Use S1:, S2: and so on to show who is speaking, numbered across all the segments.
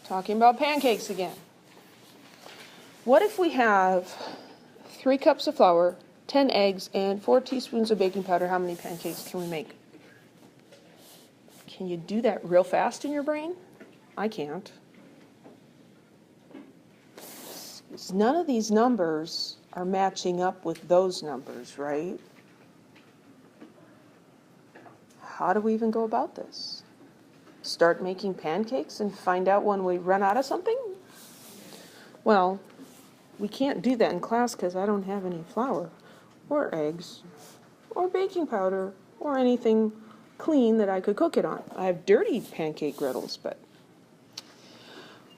S1: talking about pancakes again. What if we have 3 cups of flour, 10 eggs, and 4 teaspoons of baking powder? How many pancakes can we make? Can you do that real fast in your brain? I can't. None of these numbers are matching up with those numbers, right? How do we even go about this? Start making pancakes and find out when we run out of something? Well, we can't do that in class because I don't have any flour or eggs or baking powder or anything clean that I could cook it on. I have dirty pancake griddles, but...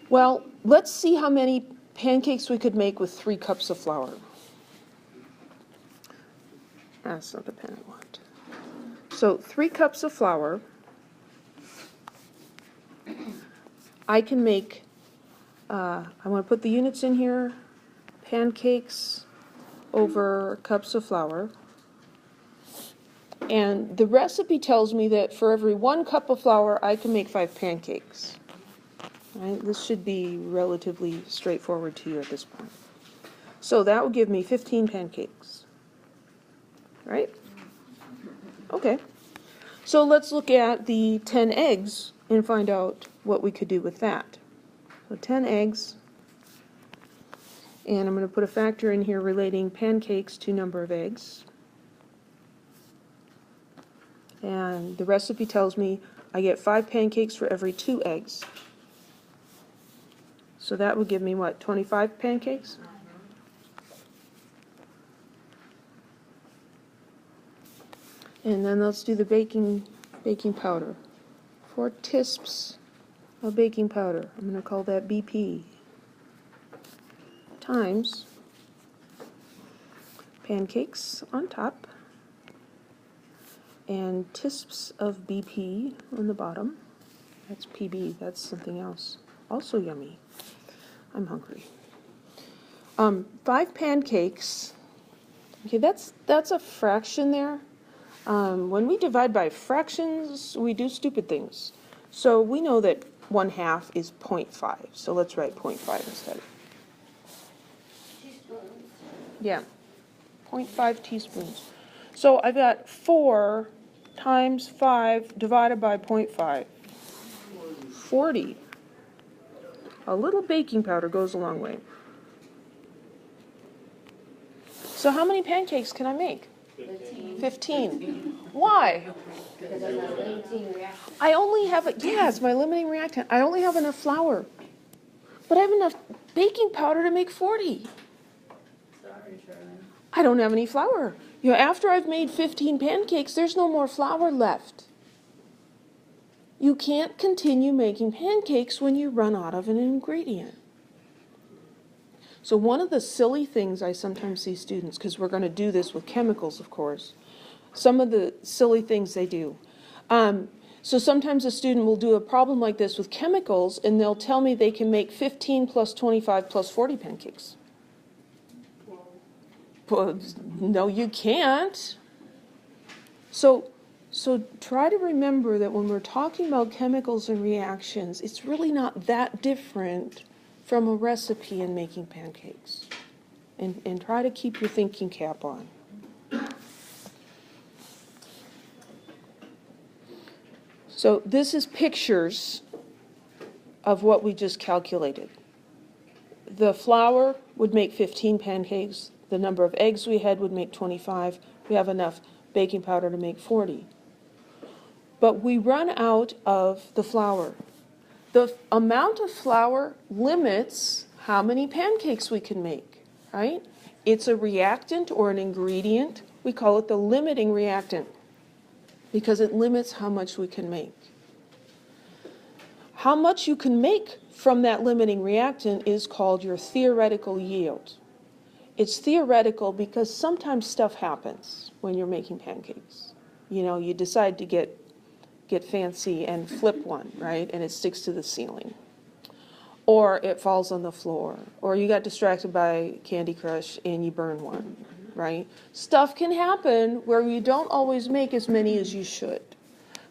S1: Well, let's see how many pancakes we could make with 3 cups of flour. That's not the pen I want. So 3 cups of flour. I can make, I want to put the units in here, pancakes over cups of flour. And the recipe tells me that for every 1 cup of flour, I can make 5 pancakes. Right? This should be relatively straightforward to you at this point. So that will give me 15 pancakes. Right? Okay. So let's look at the 10 eggs and find out what we could do with that. So 10 eggs. And I'm going to put a factor in here relating pancakes to number of eggs. And the recipe tells me I get 5 pancakes for every 2 eggs. So that would give me what, 25 pancakes? And then let's do the baking powder. 4 tisps of baking powder. I'm going to call that BP. Times pancakes on top. And tisps of BP on the bottom. That's PB. That's something else. Also yummy. I'm hungry. 5 pancakes. Okay, that's a fraction there. When we divide by fractions, we do stupid things. So we know that 1/2 is 0.5. So let's write 0.5 instead. Yeah, 0.5 teaspoons. So I've got 4 times 5 divided by 0.5. 40. A little baking powder goes a long way. So how many pancakes can I make? 15. Why?
S2: Because I'm not limiting reaction.
S1: I only have, it's my limiting reactant. I only have enough flour. But I have enough baking powder to make 40.
S2: Sorry, Charlene.
S1: I don't have any flour. You know, after I've made 15 pancakes, there's no more flour left. You can't continue making pancakes when you run out of an ingredient. So one of the silly things I sometimes see students, because we're going to do this with chemicals, of course, some of the silly things they do. So sometimes a student will do a problem like this with chemicals, and they'll tell me they can make 15 plus 25 plus 40 pancakes. Well, no, you can't. So try to remember that when we're talking about chemicals and reactions, it's really not that different from a recipe in making pancakes. And try to keep your thinking cap on. So this is pictures of what we just calculated. The flour would make 15 pancakes. The number of eggs we had would make 25. We have enough baking powder to make 40. But we run out of the flour. The amount of flour limits how many pancakes we can make, right? It's a reactant or an ingredient. We call it the limiting reactant because it limits how much we can make. How much you can make from that limiting reactant is called your theoretical yield. It's theoretical because sometimes stuff happens when you're making pancakes. You know, you decide to get fancy and flip one, right? And it sticks to the ceiling. Or it falls on the floor. Or you got distracted by Candy Crush and you burn one, right? Stuff can happen where you don't always make as many as you should.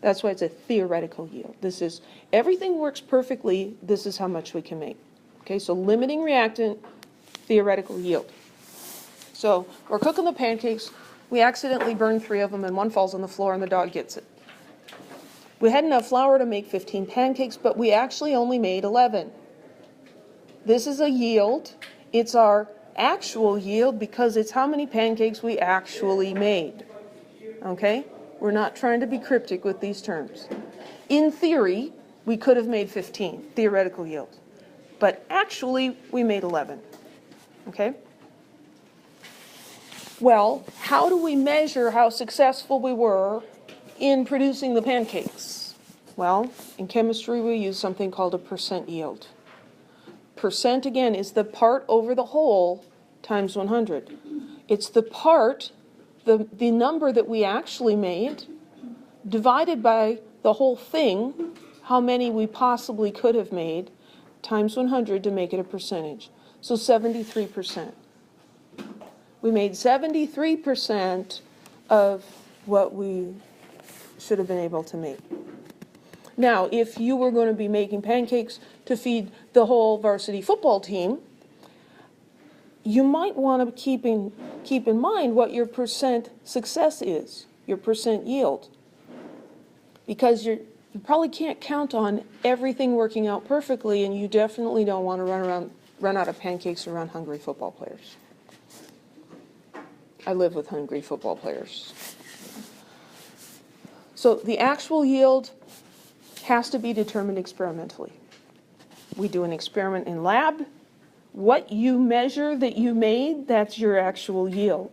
S1: That's why it's a theoretical yield. This is, everything works perfectly, this is how much we can make. Okay, so limiting reactant, theoretical yield. So we're cooking the pancakes, we accidentally burn 3 of them and one falls on the floor and the dog gets it. We had enough flour to make 15 pancakes, but we actually only made 11. This is a yield. It's our actual yield because it's how many pancakes we actually made. Okay? We're not trying to be cryptic with these terms. In theory, we could have made 15, theoretical yield. But actually, we made 11. Okay? Well, how do we measure how successful we were in producing the pancakes? Well, in chemistry, we use something called a percent yield. Percent, again, is the part over the whole times 100. It's the part, the number that we actually made, divided by the whole thing, how many we possibly could have made, times 100 to make it a percentage. So 73%. We made 73% of what we should have been able to make. Now, if you were going to be making pancakes to feed the whole varsity football team, you might want to keep in mind what your percent success is, your percent yield. Because you probably can't count on everything working out perfectly, and you definitely don't want to run out of pancakes around hungry football players. I live with hungry football players. So the actual yield has to be determined experimentally. We do an experiment in lab. What you measure that you made, that's your actual yield.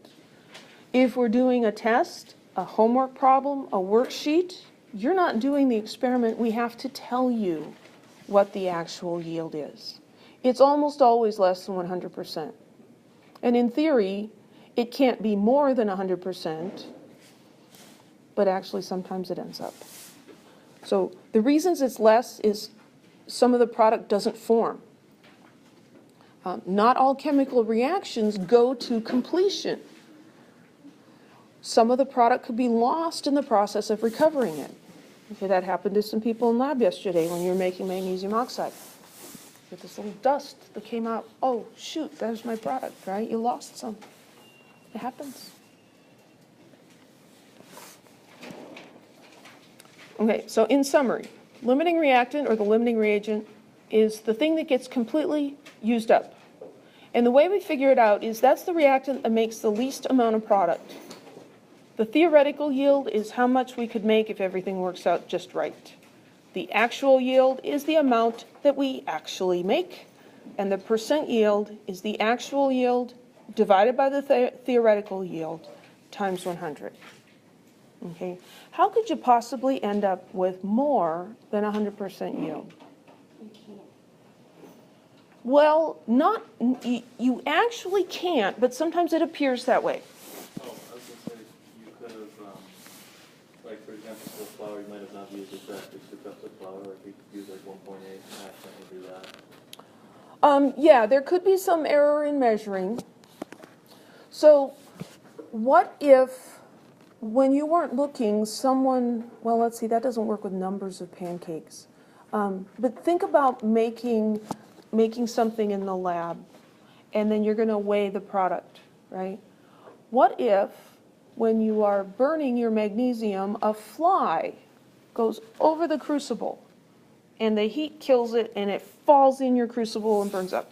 S1: If we're doing a test, a homework problem, a worksheet, you're not doing the experiment. We have to tell you what the actual yield is. It's almost always less than 100%. And in theory, it can't be more than 100%, but actually sometimes it ends up. So the reasons it's less is some of the product doesn't form. Not all chemical reactions go to completion. Some of the product could be lost in the process of recovering it. Okay, that happened to some people in lab yesterday when you were making magnesium oxide. With this little dust that came out, oh shoot, there's my product, right? You lost some. It happens. Okay, so in summary, limiting reactant or the limiting reagent is the thing that gets completely used up. And the way we figure it out is that's the reactant that makes the least amount of product. The theoretical yield is how much we could make if everything works out just right. The actual yield is the amount that we actually make. And the percent yield is the actual yield divided by the theoretical yield times 100. Okay? How could you possibly end up with more than 100% yield? Well, you actually can't, but sometimes it appears that way.
S3: Oh, I was going to say, you could have, like, for example, for flour, you might have not used exactly 6 cups of flour, like you could use like 1.8 and accidentally do that.
S1: Yeah, there could be some error in measuring. So what if, when you weren't looking, someone, well, let's see, that doesn't work with numbers of pancakes. But think about making something in the lab, and then you're going to weigh the product, right? What if, when you are burning your magnesium, a fly goes over the crucible, and the heat kills it, and it falls in your crucible and burns up?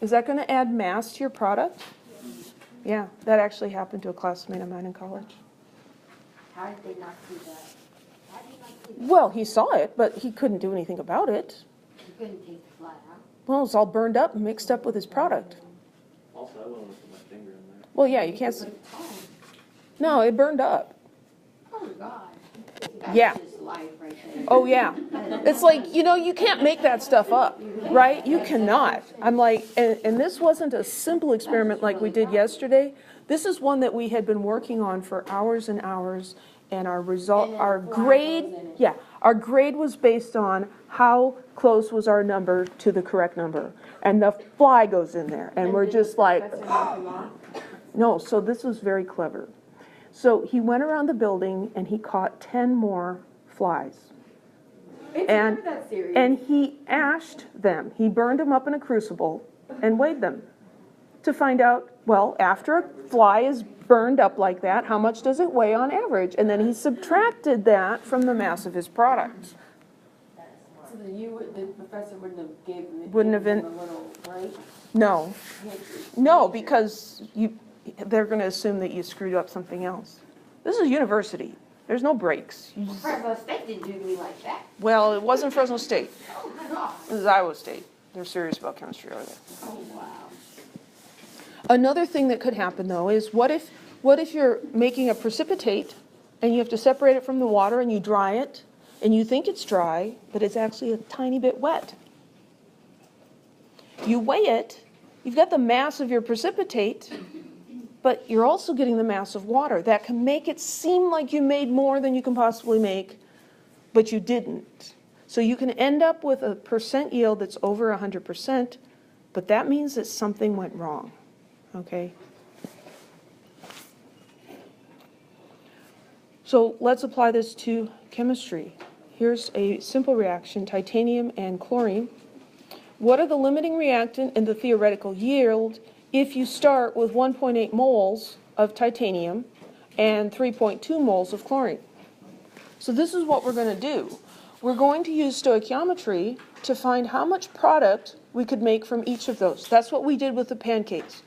S1: Is that going to add mass to your product? Yeah, that actually happened to a classmate of mine in college.
S2: How did they not see that? How did he not see that?
S1: Well, he saw it, but he couldn't do anything about it.
S2: You couldn't take the fly out.
S1: Well, it's all burned up and mixed up with his product.
S3: Also, I wouldn't want to put my finger in there.
S1: Well, yeah, you can't.
S2: Oh,
S1: No, it burned up.
S2: oh God.
S1: Yeah.
S2: That's just life right there.
S1: Oh, yeah. It's like, you can't make that stuff up, right? You cannot. I'm like, and this wasn't a simple experiment like we did yesterday. This is one that we had been working on for hours and hours, and our result,
S2: And then
S1: our
S2: the fly
S1: grade,
S2: goes in it.
S1: yeah, our grade was based on how close was our number to the correct number. And the fly goes in there, and we're just like,
S2: Professor knocked him off.
S1: no, so this was very clever. So he went around the building and he caught 10 more flies.
S2: It's
S1: And-
S2: never that serious.
S1: And he ashed them. He burned them up in a crucible and weighed them to find out, well, after a fly is burned up like that, how much does it weigh on average? And then he subtracted that from the mass of his product.
S2: So then the professor wouldn't have given
S1: Wouldn't have
S2: him
S1: been-
S2: a little, right?
S1: No,
S2: Pantry.
S1: no, because they're going to assume that you screwed up something else. This is university. There's no breaks.
S2: Fresno State didn't do me like that.
S1: Well, it wasn't Fresno State.
S2: Oh, my God.
S1: This is Iowa State. They're serious about chemistry over there.
S2: Oh, wow.
S1: Another thing that could happen, though, is what if you're making a precipitate and you have to separate it from the water and you dry it and you think it's dry, but it's actually a tiny bit wet. You weigh it, you've got the mass of your precipitate, but you're also getting the mass of water. That can make it seem like you made more than you can possibly make, but you didn't. So you can end up with a percent yield that's over 100%, but that means that something went wrong, okay? So let's apply this to chemistry. Here's a simple reaction, titanium and chlorine. What are the limiting reactant and the theoretical yield if you start with 1.8 moles of titanium and 3.2 moles of chlorine? So this is what we're going to do. We're going to use stoichiometry to find how much product we could make from each of those. That's what we did with the pancakes.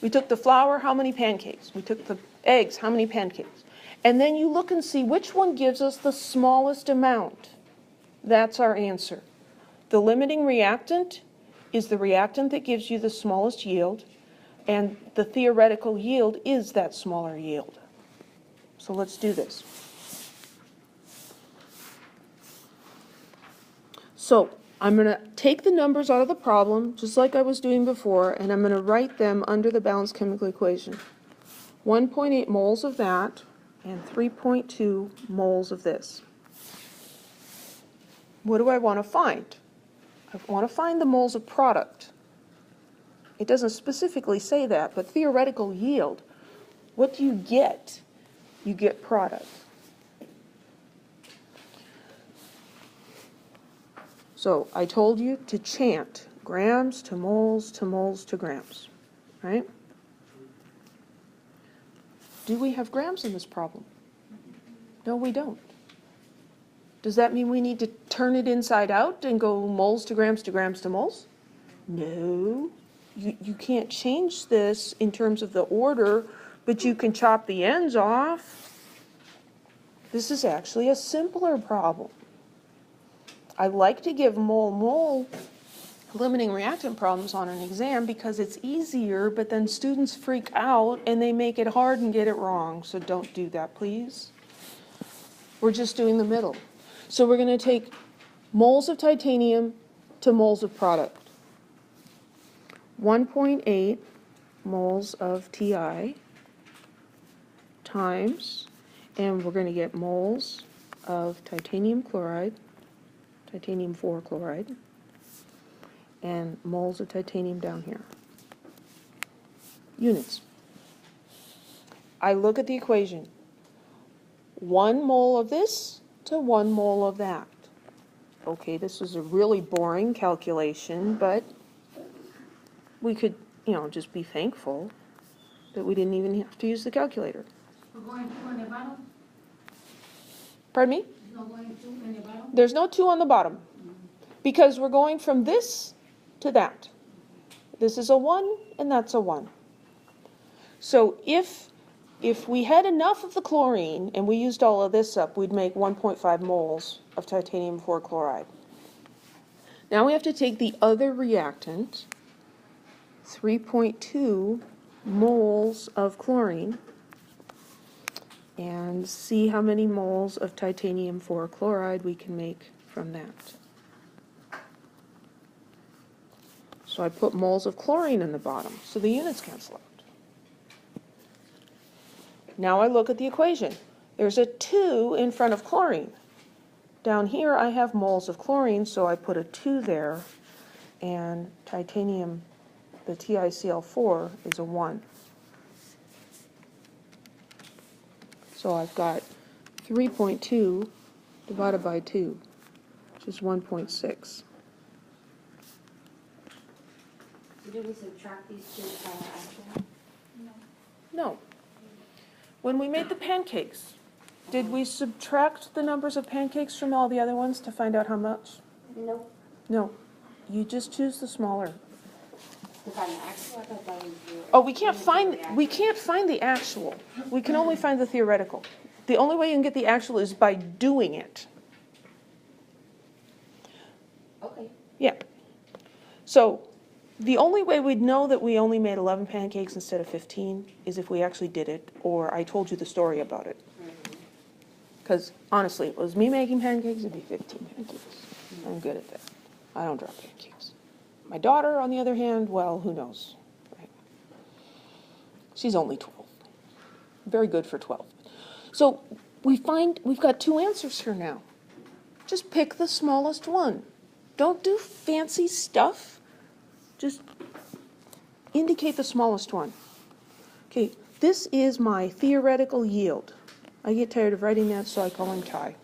S1: We took the flour, how many pancakes? We took the eggs, how many pancakes? And then you look and see which one gives us the smallest amount. That's our answer. The limiting reactant is the reactant that gives you the smallest yield, and the theoretical yield is that smaller yield. So let's do this. So I'm going to take the numbers out of the problem, just like I was doing before, and I'm going to write them under the balanced chemical equation. 1.8 moles of that and 3.2 moles of this. What do I want to find? I want to find the moles of product. It doesn't specifically say that, but theoretical yield. What do you get? You get product. So I told you to chant grams to moles to moles to grams, right? Do we have grams in this problem? No, we don't. Does that mean we need to turn it inside out and go moles to grams to grams to moles? No. You can't change this in terms of the order, but you can chop the ends off. This is actually a simpler problem. I like to give mole-mole limiting reactant problems on an exam because it's easier, but then students freak out and they make it hard and get it wrong. So don't do that, please. We're just doing the middle. So we're going to take moles of titanium to moles of product. 1.8 moles of Ti times, and we're going to get moles of titanium chloride, titanium 4 chloride, and moles of titanium down here. Units. I look at the equation. 1 mole of this to 1 mole of that. Okay, this is a really boring calculation, but we could, just be thankful that we didn't even have to use the calculator.
S4: We're going 2 on the bottom?
S1: Pardon me?
S4: There's no going 2 on the bottom?
S1: There's no 2 on the bottom because we're going from this to that. This is a 1 and that's a 1. So if we had enough of the chlorine and we used all of this up, we'd make 1.5 moles of titanium 4 chloride. Now we have to take the other reactant, 3.2 moles of chlorine, and see how many moles of titanium 4 chloride we can make from that. So I put moles of chlorine in the bottom, so the units cancel out. Now I look at the equation. There's a 2 in front of chlorine. Down here I have moles of chlorine, so I put a 2 there, and titanium, the TiCl4, is a 1. So I've got 3.2 divided by 2, which is 1.6.
S2: So do we subtract these two actually?
S1: No. When we made the pancakes, did we subtract the numbers of pancakes from all the other ones to find out how much?
S2: Nope.
S1: No. You just choose the smaller.
S2: To find the actual, I thought that was your.
S1: Oh, we can't find the actual. We can only find the theoretical. The only way you can get the actual is by doing it.
S2: Okay.
S1: Yeah. So the only way we'd know that we only made 11 pancakes instead of 15 is if we actually did it, or I told you the story about it. Because honestly, if it was me making pancakes, it'd be 15 pancakes. I'm good at that. I don't drop pancakes. My daughter, on the other hand, well, who knows? Right? She's only 12. Very good for 12. So we've got two answers here now. Just pick the smallest one. Don't do fancy stuff. Just indicate the smallest one. Okay, this is my theoretical yield. I get tired of writing that, so I call him Ty.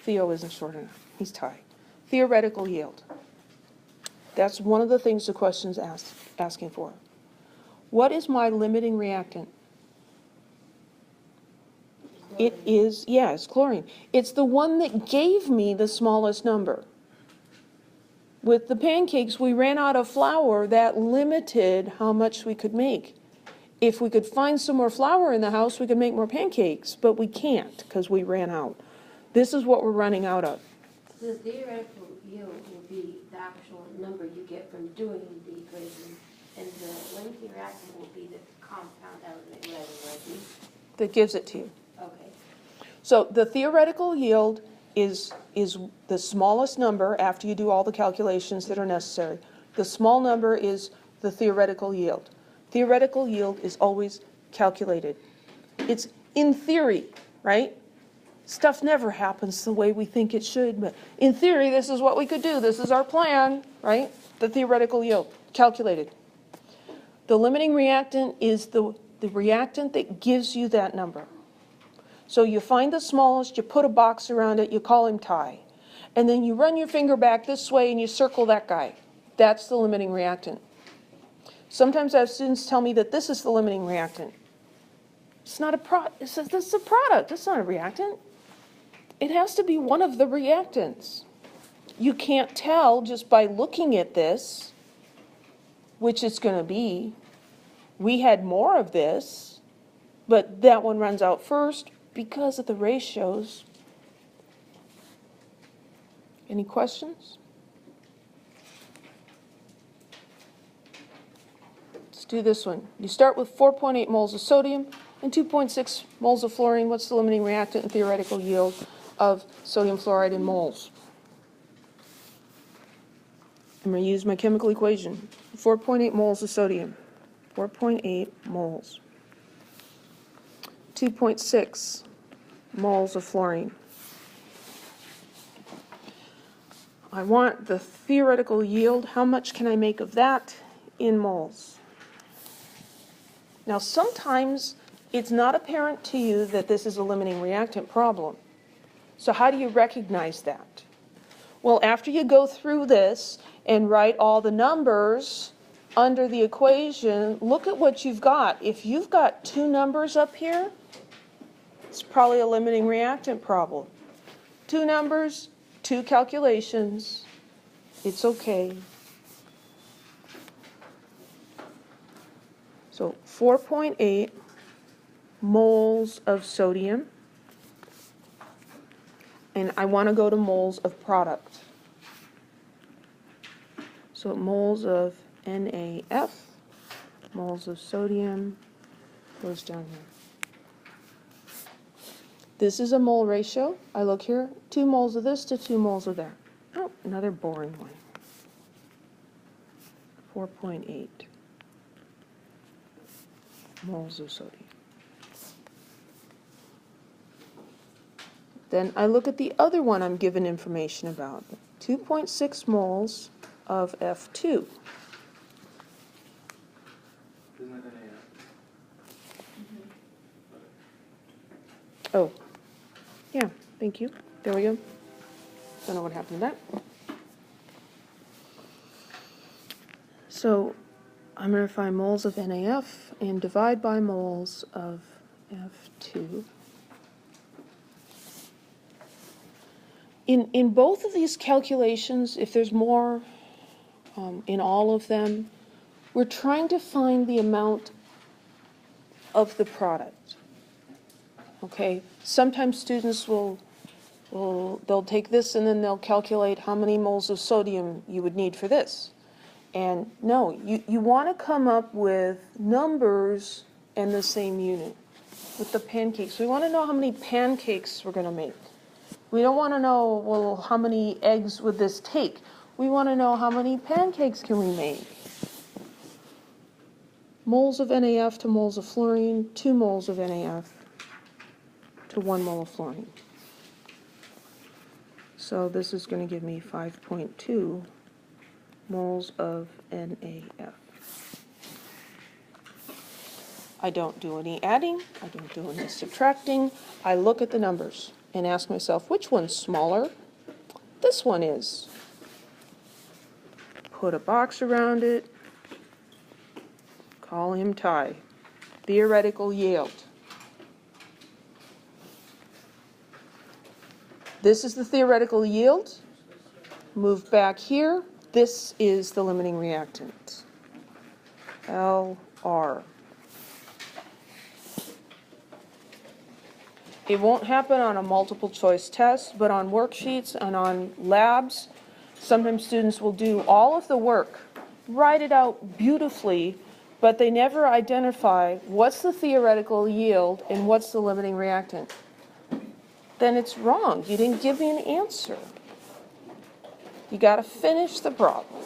S1: Theo isn't short enough. He's Ty. Theoretical yield. That's one of the things the question's asking for. What is my limiting reactant? It is, yeah, it's chlorine. It's the one that gave me the smallest number. With the pancakes, we ran out of flour. That limited how much we could make. If we could find some more flour in the house, we could make more pancakes, but we can't because we ran out. This is what we're running out of.
S2: The theoretical yield will be the actual number you get from doing the equation, and the limiting reactant will be the compound element, whatever, right?
S1: That gives it to you.
S2: Okay.
S1: So the theoretical yield is the smallest number after you do all the calculations that are necessary. The small number is the theoretical yield. Theoretical yield is always calculated. It's in theory, right? Stuff never happens the way we think it should, but in theory, this is what we could do. This is our plan, right? The theoretical yield, calculated. The limiting reactant is the reactant that gives you that number. So you find the smallest, you put a box around it, you call him Ty. And then you run your finger back this way and you circle that guy. That's the limiting reactant. Sometimes I have students tell me that this is the limiting reactant. It's not a product. It says this is a product. It's not a reactant. It has to be one of the reactants. You can't tell just by looking at this which it's going to be. We had more of this, but that one runs out first because of the ratios. Any questions? Let's do this one. You start with 4.8 moles of sodium and 2.6 moles of fluorine. What's the limiting reactant and theoretical yield of sodium fluoride in moles? I'm going to use my chemical equation. 4.8 moles of sodium. 4.8 moles. 2.6 moles of fluorine. I want the theoretical yield. How much can I make of that in moles? Now, sometimes it's not apparent to you that this is a limiting reactant problem. So how do you recognize that? Well, after you go through this and write all the numbers under the equation, look at what you've got. If you've got two numbers up here, it's probably a limiting reactant problem. Two numbers, two calculations, it's okay. So 4.8 moles of sodium, and I want to go to moles of product. So moles of NaF, moles of sodium, goes down here. This is a mole ratio. I look here, 2 moles of this to 2 moles of that. Oh, another boring one. 4.8 moles of sodium. Then I look at the other one I'm given information about. 2.6 moles of F2.
S3: Isn't it NaF?
S1: Oh, yeah, thank you. There we go. Don't know what happened to that. So I'm going to find moles of NaF and divide by moles of F2. In both of these calculations, if there's more in all of them, we're trying to find the amount of the product. Okay? Sometimes students they'll take this and then they'll calculate how many moles of sodium you would need for this. And no, you want to come up with numbers in the same unit. With the pancakes, we want to know how many pancakes we're going to make. We don't want to know, well, how many eggs would this take? We want to know how many pancakes can we make. Moles of NaF to moles of fluorine, 2 moles of NaF to 1 mole of fluorine. So this is going to give me 5.2 moles of NaF. I don't do any adding, I don't do any subtracting. I look at the numbers and ask myself, which one's smaller? This one is. Put a box around it, call him Ty. Theoretical yield. This is the theoretical yield. Move back here. This is the limiting reactant. LR. It won't happen on a multiple choice test, but on worksheets and on labs, sometimes students will do all of the work, write it out beautifully, but they never identify what's the theoretical yield and what's the limiting reactant. Then it's wrong. You didn't give me an answer. You got to finish the problem.